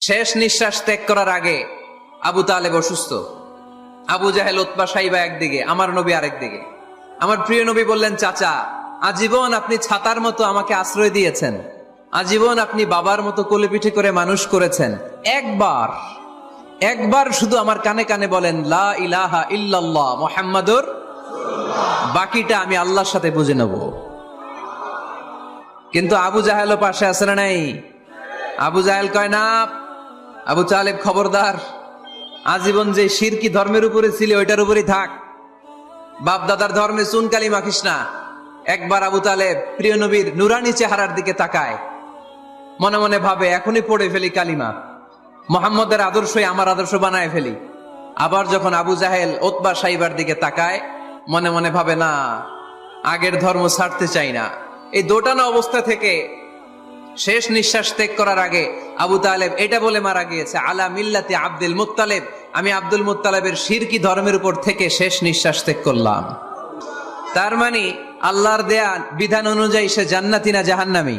শেষ নিঃশ্বাস ত্যাগ করার আগে আবু তালেব অসুস্থ। আবু জাহেল, উতবা, সাইবা একদিকে, আমার নবী আরেকদিকে। আমার প্রিয় নবী বললেন, চাচা, আজীবন আপনি ছাতার মতো আমাকে আশ্রয় দিয়েছেন, আজীবন আপনি বাবার মতো কোলে পিঠে করে মানুষ করেছেন, একবার শুধু আমার কানে কানে বলেন লা ইলাহা ইল্লাল্লাহ মুহাম্মাদুর, বাকিটা আমি আল্লাহর সাথে বুঝে নেব। কিন্তু আবু জাহেলও পাশে আছে না নাই? আবু জাহেল কয় না, আবু তালেব খবরদার, আজীবন যে শিরকি ধর্মের উপরে ছিল ওইটার উপরেই থাক, বাপ দাদার ধর্মে চুন কালি মাখিস না। একবার আবু তালেব প্রিয় নবীর নুরানি চেহারার দিকে তাকায়, মনে মনে ভাবে এখনই পড়ে ফেলি কালিমা, মুহাম্মদের আদর্শই আমার আদর্শ বানায় ফেলি। আবার যখন আবু জাহেল উতবা সাইবার দিকে তাকায়, মনে মনে ভাবে না, আগের ধর্ম ছাড়তে চাই না। এই দোটানা অবস্থা থেকে শেষ নিঃশ্বাস ত্যাগ করার আগে আবু তালেব এটা বলে মারা গিয়েছে, আলা মিল্লাতি আব্দুল মুত্তালিব, আমি আব্দুল মুত্তালিবের শিরকি ধর্মের উপর থেকে শেষ নিঃশ্বাস ত্যাগ করলাম। তার মানে আল্লাহর দেয়া বিধান অনুযায়ী সে জান্নাতি না জাহান্নামী?